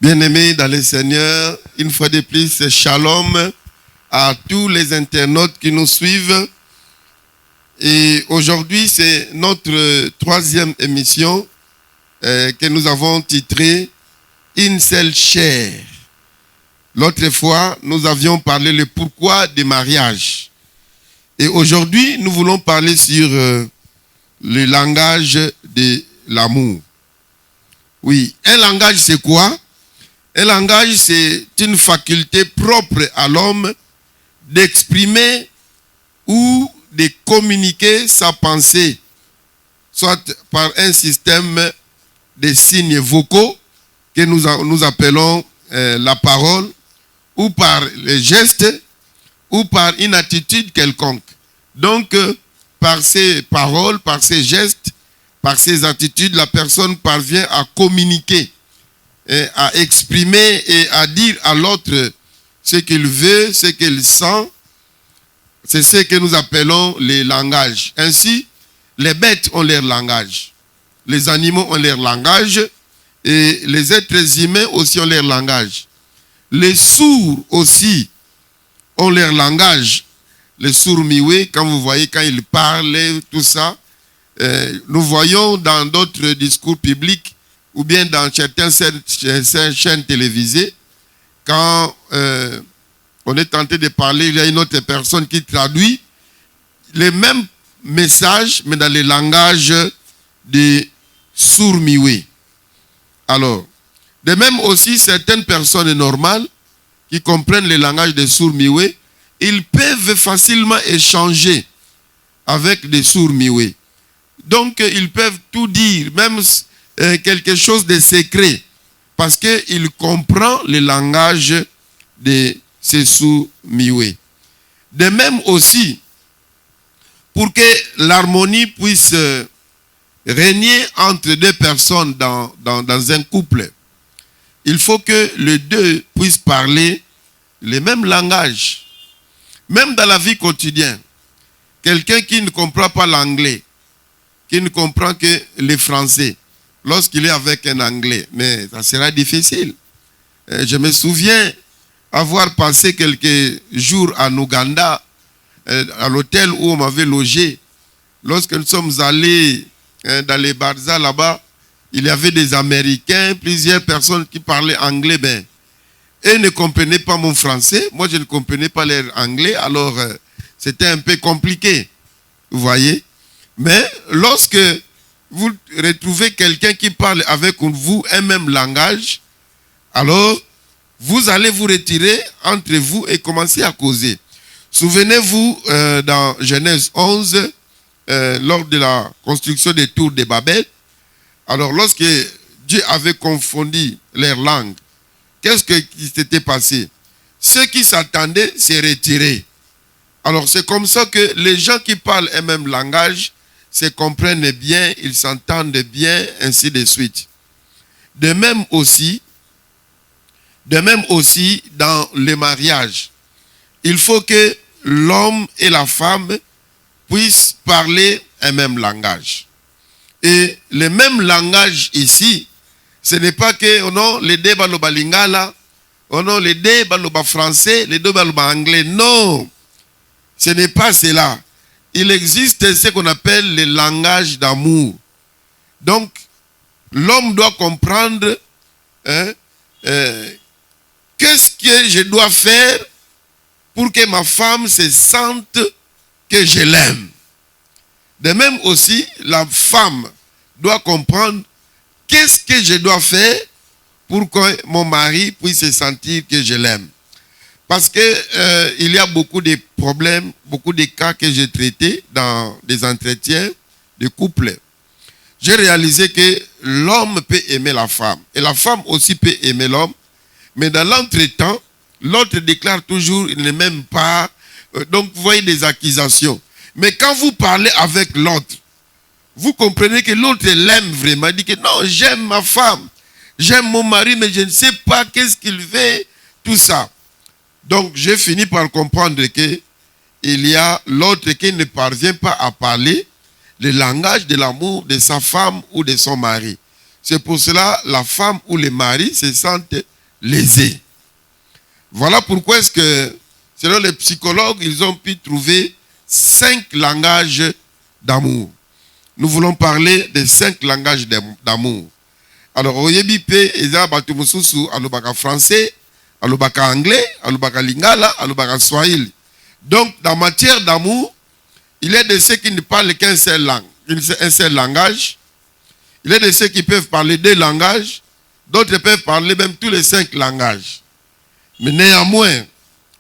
Bien-aimés dans le Seigneur, une fois de plus, shalom à tous les internautes qui nous suivent. Et aujourd'hui, c'est notre troisième émission que nous avons titrée « Une seule chair ». L'autre fois, nous avions parlé le pourquoi des mariages. Et aujourd'hui, nous voulons parler sur le langage de l'amour. Oui, un langage, c'est quoi? Un langage, c'est une faculté propre à l'homme d'exprimer ou de communiquer sa pensée, soit par un système de signes vocaux que nous appelons la parole, ou par les gestes, ou par une attitude quelconque. Donc, par ces paroles, par ces gestes, par ces attitudes, la personne parvient à communiquer, à exprimer et à dire à l'autre ce qu'il veut, ce qu'il sent. C'est ce que nous appelons les langages. Ainsi, les bêtes ont leur langage, les animaux ont leur langage et les êtres humains aussi ont leur langage. Les sourds aussi ont leur langage. Les sourds-muets, quand vous voyez, quand ils parlent, tout ça, nous voyons dans d'autres discours publics ou bien dans certaines chaînes télévisées, quand on est tenté de parler, il y a une autre personne qui traduit les mêmes messages, mais dans le langage des sourds-muets. Alors, de même aussi, certaines personnes normales qui comprennent le langage des sourds-muets, ils peuvent facilement échanger avec des sourds-muets. Donc, ils peuvent tout dire, même quelque chose de secret, parce qu'il comprend le langage de ces sourds-muets. De même aussi, pour que l'harmonie puisse régner entre deux personnes dans un couple, il faut que les deux puissent parler le même langage. Même dans la vie quotidienne, quelqu'un qui ne comprend pas l'anglais, qui ne comprend que le français, lorsqu'il est avec un anglais, mais ça sera difficile. Je me souviens avoir passé quelques jours en Ouganda, à l'hôtel où on m'avait logé. Lorsque nous sommes allés dans les barzas là-bas, il y avait des Américains, plusieurs personnes qui parlaient anglais. Ben, eux ne comprenaient pas mon français. Moi, je ne comprenais pas leur anglais. Alors, c'était un peu compliqué. Vous voyez? Mais lorsque vous retrouvez quelqu'un qui parle avec vous un même langage, alors, vous allez vous retirer entre vous et commencer à causer. Souvenez-vous, dans Genèse 11, lors de la construction des tours de Babel, alors lorsque Dieu avait confondu leurs langues, qu'est-ce qui s'était passé? Ceux qui s'attendaient s'est retirés. Alors c'est comme ça que les gens qui parlent un même langage se comprennent bien, ils s'entendent bien, ainsi de suite. De même aussi, dans le mariage, il faut que l'homme et la femme puissent parler un même langage. Et le même langage ici, ce n'est pas que non, les deux baloba lingala, non, les deux baloba français, les deux baloba anglais. Non, ce n'est pas cela. Il existe ce qu'on appelle le langage d'amour. Donc, l'homme doit comprendre qu'est-ce que je dois faire pour que ma femme se sente que je l'aime. De même aussi, la femme doit comprendre qu'est-ce que je dois faire pour que mon mari puisse se sentir que je l'aime. Parce que il y a beaucoup de problèmes, beaucoup de cas que j'ai traités dans des entretiens de couple. J'ai réalisé que l'homme peut aimer la femme et la femme aussi peut aimer l'homme, mais dans l'entretemps, l'autre déclare toujours il ne m'aime pas. Donc vous voyez des accusations. Mais quand vous parlez avec l'autre, vous comprenez que l'autre l'aime vraiment. Il dit que non, j'aime ma femme, j'aime mon mari, mais je ne sais pas qu'est-ce qu'il veut, tout ça. Donc j'ai fini par comprendre que il y a l'autre qui ne parvient pas à parler le langage de l'amour de sa femme ou de son mari. C'est pour cela la femme ou le mari se sentent lésés. Voilà pourquoi est-ce que, selon les psychologues, ils ont pu trouver 5 langages d'amour. Nous voulons parler des 5 langages d'amour. Alors, oyebi pe eza batu mususu alobaka français, alobaka anglais, alobaka lingala, alobaka swahili. Donc, dans matière d'amour, il y a de ceux qui ne parlent qu'un seul langue, un seul langage. Il y a de ceux qui peuvent parler 2 langages, d'autres peuvent parler même tous les 5 langages. Mais néanmoins,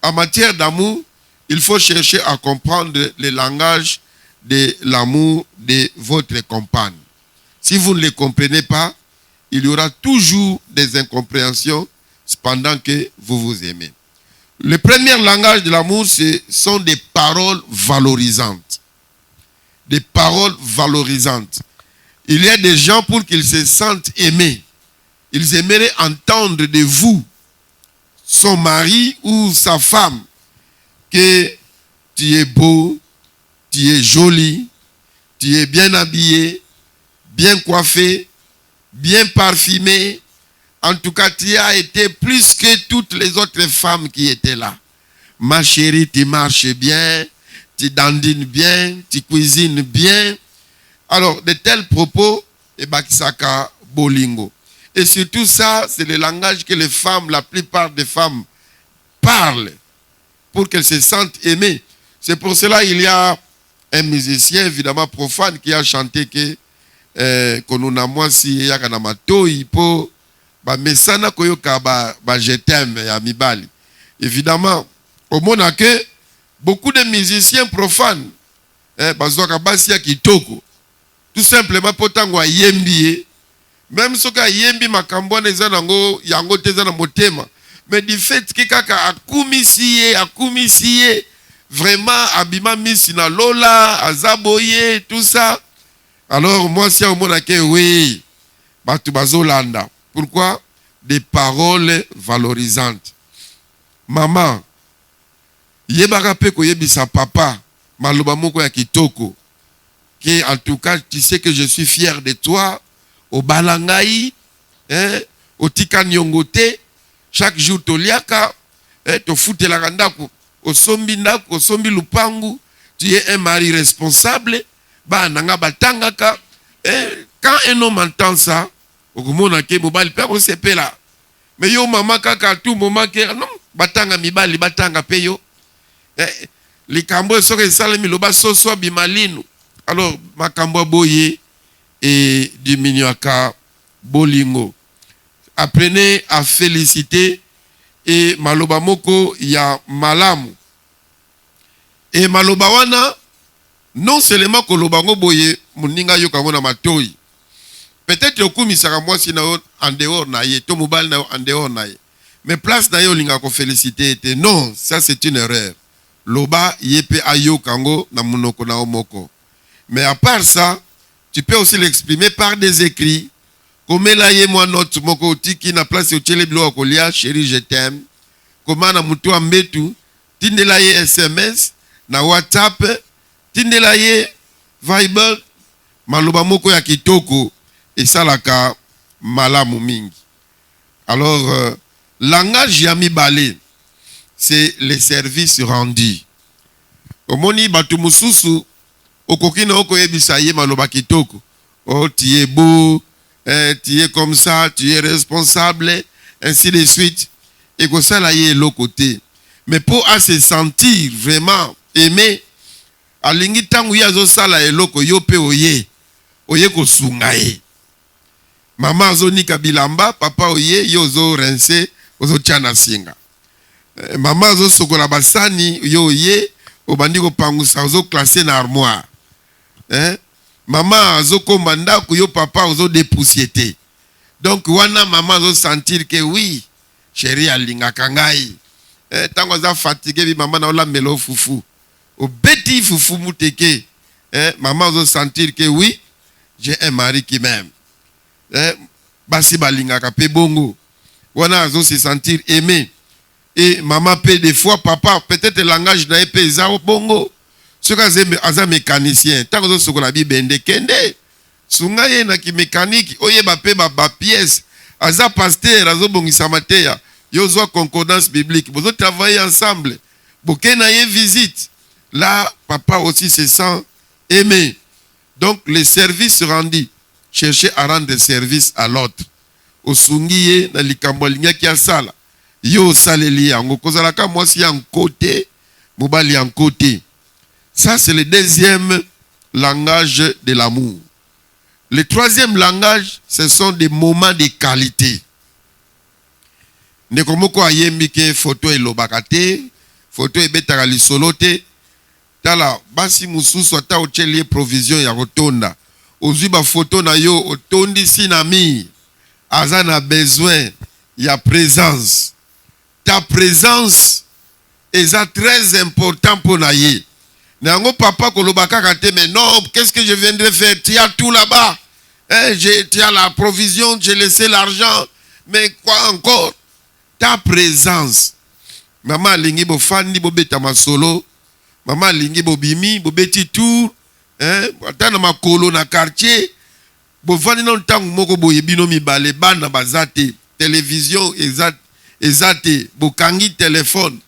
en matière d'amour, il faut chercher à comprendre le langage de l'amour de votre compagne. Si vous ne le comprenez pas, il y aura toujours des incompréhensions pendant que vous vous aimez. Le premier langage de l'amour, ce sont des paroles valorisantes. Des paroles valorisantes. Il y a des gens pour qu'ils se sentent aimés. Ils aimeraient entendre de vous, son mari ou sa femme, que tu es beau, tu es joli, tu es bien habillé, bien coiffé, bien parfumé. En tout cas, tu as été plus que toutes les autres femmes qui étaient là. Ma chérie, tu marches bien, tu dandines bien, tu cuisines bien. Alors, de tels propos, et bakisaka bolingo. Et surtout ça, c'est le langage que les femmes, la plupart des femmes, parlent pour qu'elles se sentent aimées. C'est pour cela qu'il y a un musicien, évidemment profane, qui a chanté que konuna mwasi yakana matoi po ba mesana koyoka ba je t'aime ya mibali. Évidemment, au monde que beaucoup de musiciens profanes bazoka basi ya kitoko. Tout simplement potangwa yembi, même soka yembi makambo neza nango yango teza na motema. Mais du fait que kaka akumisiye vraiment abima misina lola azaboye tout ça. Alors moi si au monde que oui batu bazolanda. Pourquoi? Des paroles valorisantes. Maman yebaka pe ko yebisa papa maloba moko ya kitoko. Que en tout cas tu sais que je suis fier de toi au balangai au tika nyongote. Chaque jour toliaka to futelaka ndako osombi ndako osombi lupangu. Tu es un mari responsable. Ba nanga batangaka. Quand un homme entend ça, okomona ke mobali pe ko sepela. Mais yo mama kaka tout moment ke non batanga mibali batanga pe yo. Likambo soke salemi loba soso bimalinu. Alors makambo boye et diminuaka bolingo. Apprenez à féliciter et maloba moko ya malamu. Et maloba wana non seulement koloba ngo boye muninga yo kango na matoi. Peut-être okumisaka mwasi na en dehors na ye, to mobile na en dehors na ye. Mais place na yo linga ko féliciter était non, ça c'est une erreur. Loba yepe ayo kango na munoko na omoko. Mais à part ça, tu peux aussi l'exprimer par des écrits. Comme là yé moi notre moko tiki na place au télé bilo kolia chérie je t'aime. Comment na mutu ambetu tindela ye SMS na WhatsApp tindela ye Viber maloba moko ya kitoko et salaka malamu mingi. Alors langage ya mibale c'est les services rendus. Omoni batu mususu okokina oko yebisa ye maloba kitoko. Oh tu es beau, tu es comme ça, tu es responsable, ainsi de suite. Et que ça là y est l'autre côté. Mais pour se sentir vraiment aimé, alingi tangu ya zo sala eloko yo pe oye ko sungaye. Maman zo nika bilamba, papa oye yo zo rince, ozo chana singa. Maman zo sokola basani yo oye, obandi ko pangusa ozo classer na armoire. Maman zo komanda ko yo papa ozo dépoussiété. Donc wana maman zo sentir que oui, chérie alinga kangai. Tango za fatigué bi maman na ola melo fufu. Au beti fufu muteke. Maman zo sentir que oui, j'ai un mari qui m'aime. Basi balinga ka pe bongo. Wana zo se sentir aimé. Et maman paie des fois, papa, peut-être le langage n'a pas été bongo. Ce que c'est un mécanicien. Tant que ce qu'on a dit, bende kende. Sungaye na ki mécanique, oye ba pe ba pièce. Aza pasteur, azo bongisa mateya. Yo zo concordance biblique. Vous travaillez ensemble. Boké na ye visite. Là, papa aussi se sent aimé. Donc, le service rendu. Chercher à rendre service à l'autre. Osungiye na likambo linga ki asala. Yo saleli yango. Kozalaka mwasi en côté, mobali en côté. Ça, c'est le deuxième langage de l'amour. Le troisième langage, ce sont des moments de qualité. Nekomoko ayembike photo elobakate, photo ebetaka lisolote. Tala basi mususu ata ochelie provision ya rotonda. Ozwi ba photo na yo otondi sinami. Aza na besoin ya présence. Ta présence est très important pour naye. Nango papa kolobaka kate, mais non, qu'est-ce que je viendrai faire? Tu as tout là-bas. Tu as la provision, j'ai laissé l'argent. Mais quoi encore? Ta présence. Maman lingi bo fandi bo beta masolo. Maman lingi bo bimi bo beti tour. Ata na makolo na quartier. Bo fandi non tangu moko bo yebino mi bale bana bazate. Télévision ezate. Bo kangi téléphone.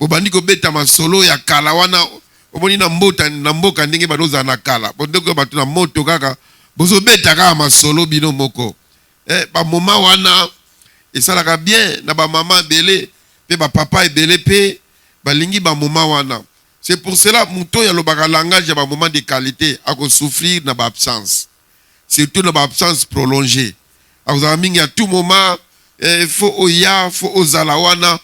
Bo bandi ko beta masolo ya kalawana. Omoni na mboka ndenge badoza na kala. Bondeko batu na moto kaka. Bozo beta kaka masolo bino moko. Ba moma wana esalaka bien na ba mama belé pe ba papa ebele pe balingi ba moma wana. C'est pour cela muto ya lobaka langage ya ba moment de qualité ako souffrir na ba absence. Surtout na ba absence prolongée. Ako mingi à tout moment faut oya, faut ozala wana.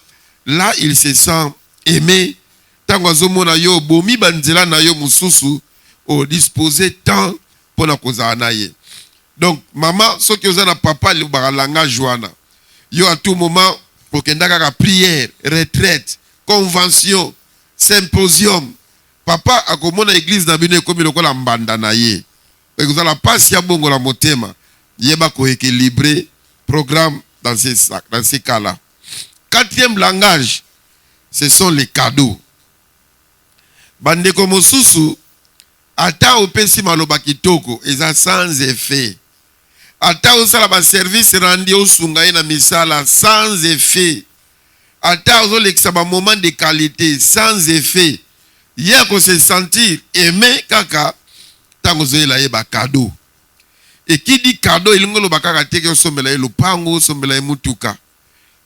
Là il se sent aimé. Tango azomona yo bomi banzela na yo mususu o disposer temps pour na kozala na ye. Donc maman soki ozana papa le langage wana. Yo à tout moment pour kendaka prière, retraite, convention, symposium. Papa akomona église na bino komi lokola mbanda na ye. Et vous allez pas si bongo la motema. Yeba ko équilibrer programme dans ces cas-là. Quatrième langage, ce sont les cadeaux. Bandeko mosusu ata opesi maloba kitoko eza sans effet. Ata osala ba service rendi osunga na misala sans effet. Ata ozolekisa ba moment de qualité sans effet. Yako se sentir aimé kaka tango zoela yeba cadeau. Et qui dit cadeau ilingo lo bakaka teke osomela ye lupango osomela ye mutuka.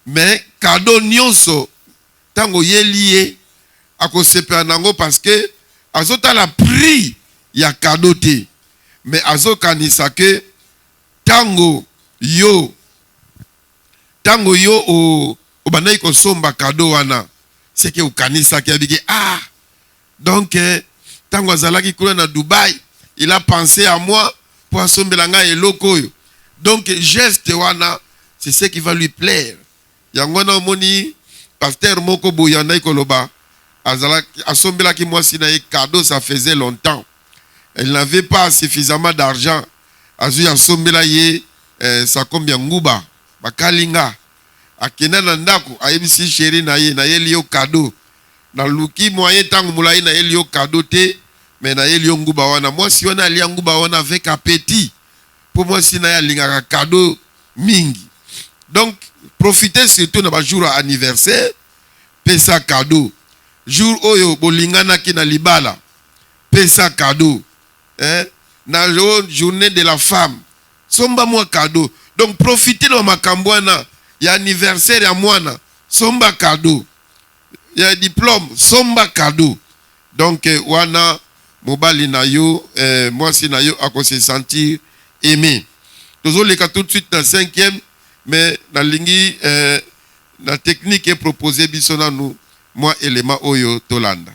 Mais cadeau nyonso tango yelie ako sepela nango parce que azota la prix ya cadeau te. Mais azokanisa que tango yo o bandai ko somba cadeau wana c'est que ukanisa ki abike donc tango azalaki kula na Dubaï il a pensé à moi pour assombela nga eloko yo. Donc geste wana c'est ce qui va lui plaire. Yango na moni pasteur moko boyanda koloba assombela ki moi si na cadeau ça faisait longtemps. Elle n'avait pas suffisamment d'argent. Azu assombela ye ça combien nguba bakalinga akena na ndako ayebisi chéri na ye liyo cadeau. Na luki moyen tango mulai na ye liyo cadeau te. Mais na ye liyo nguba wana. Moi si wana liya nguba wana avec appétit. Pour moi si na ya lingaka cadeau mingi. Donc profitez surtout na ba jour anniversaire. Pesa cadeau. Jour oyo bolingana ki na libala. Pesa cadeau. Na journée de la femme. Somba moi cadeau. Donc profitez de ma kambwana. Ya anniversaire ya mwana. Somba cadeau. Ya diplôme. Somba cadeau. Donc wana mobali na yo. Moi si na yo ako se sentir aimé. Toujours les cas tout de suite dans 5e. Mais la lingi la technique est proposée bisona nous. Moi élément oyo tolanda.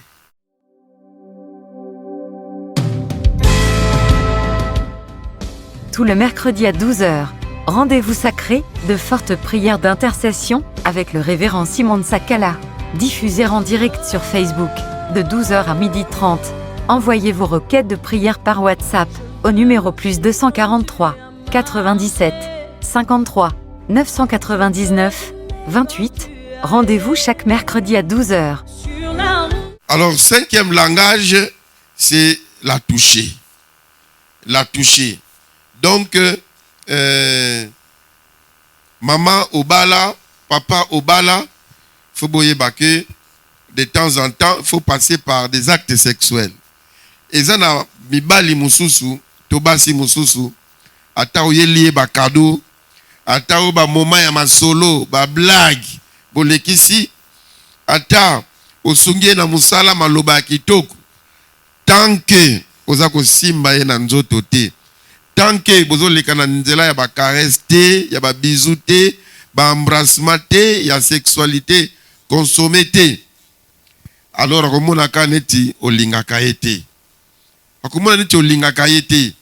Tout le mercredi à 12h, rendez-vous sacré de fortes prières d'intercession avec le révérend Simon Sakala, diffusé en direct sur Facebook de 12h à 12h30. Envoyez vos requêtes de prière par WhatsApp au numéro +243 97 53 999 28 Rendez-vous chaque mercredi à 12h. Alors, cinquième langage, c'est la toucher. La toucher. Donc, maman obala, papa obala, faut boyer baké. De temps en temps, il faut passer par des actes sexuels. Et ça, na mibali mususu, tobasi mususu, ata oye lié ba cadeau, ata o ba moment ya masolo, ba blague, bolekisi, ata osungie na musala maloba kitoko. Tant que oza ko simba ye na nzoto te, tant que bozo leka na nzela ya ba caresse te, ya ba bisou te, ba embrassement te, ya sexualité consommée te. Alors akomona ka neti olingaka ete. Akomona neti olingaka ete.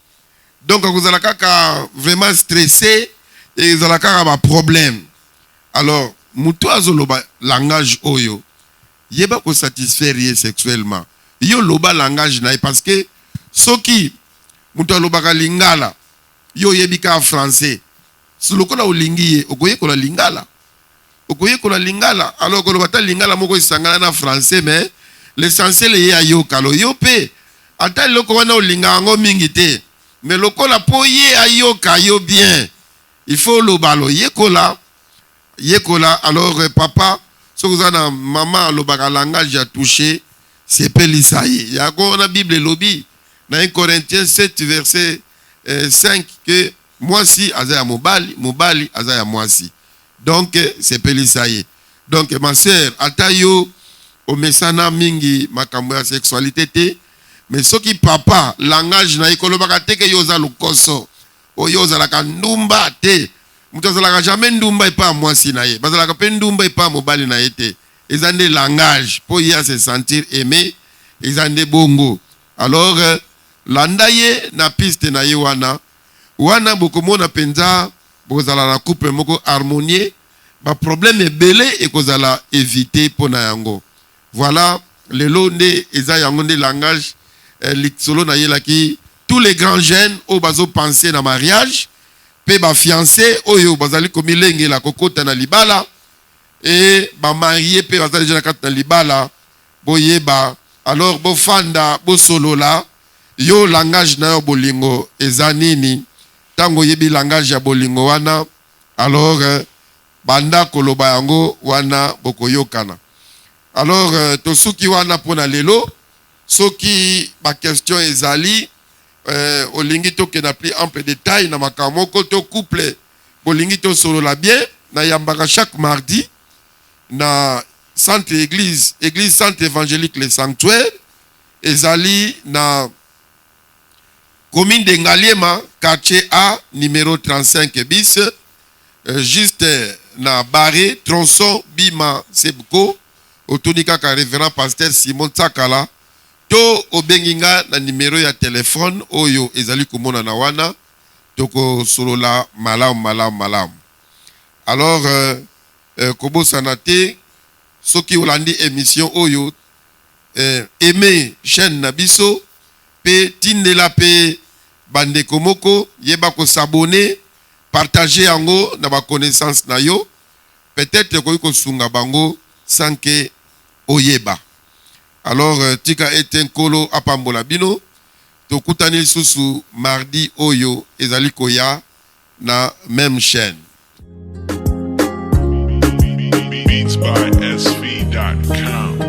Donc akozala kaka vraiment stressé et ezala kaka ba problème. Alors mutu azoloba langage oyo yeba ko satisfaire sexuellement. Yo loba langage na parce que soki mutu alobaka lingala yo yebika français. Sulukola olingi okoye kola lingala. Okoye kola lingala alors que le lingala moko isangana na français mais l'essentiel est ya yo kalo yo pe ata loko wana olinga ngo mingi te mais lokola po ye ayoka yo bien il faut lo balo yekola alors papa so vous na maman lo baka langage ya toucher c'est pelisaye ya ko na Bible lobi na 1 Corinthiens 7 verset 5 que moi si azaya mobali azaya moi si. Donc, c'est pelisaye. Donc, ma sœur, atayo, o mesana mingi, makambo ya sexualité te, mais ce qui papa, langage na ikolo baka teke yoza lukoso, o yoza la kandumba te, mutoza la jamais ndumba et pas moi si na ye, bazala ka pendumba et pas mobali na ye te. Ils ont des langages, pour y se sentir aimé, ils ont des bongo. Alors, landaye na piste na ye wana bokomo na penza, bozala na couple moko harmonieux, ba problème est belé et kozala éviter pona yango. Voilà le londe eza yango de langage litsolo na yelaki tous les grands jeunes au bazo penser na mariage pe ba fiancé oyo bazali komilenge la kokota na libala et ba marié pe bazali jana kat na libala boyeba alors bo fanda bo solola yo langage na yo bolingo eza nini. Tango yebi langage ya bolingo wana alors banda koloba yango wana bokoyokana. Alors tosuki wana pona lelo soki ba question ezali olingi to ke na plus ample détail na makamoko to couple bolingi to solo la bien na yambaka chaque mardi na centre église centre évangélique le sanctuaire ezali na commune de Ngaliema, quartier A, numéro 35 bis, juste na barré, tronçon, bima, sebko, otonika ka révérend pasteur Simon Tsakala, to obenginga na numéro ya téléphone, oyo ezali kumona na wana, toko solola malam. Alors, kobo sanate, soki olandi émission oyo, aimé chaîne nabiso, pe tindela pe bande komoko yeba ko s'abonner partager yango na ba connaissance na yo peut-être ko sunga bango sans que oyeba. Alors tika eten kolo apambola bino to kutani susu mardi oyo ezali koya na même chaîne. Beats by SV.com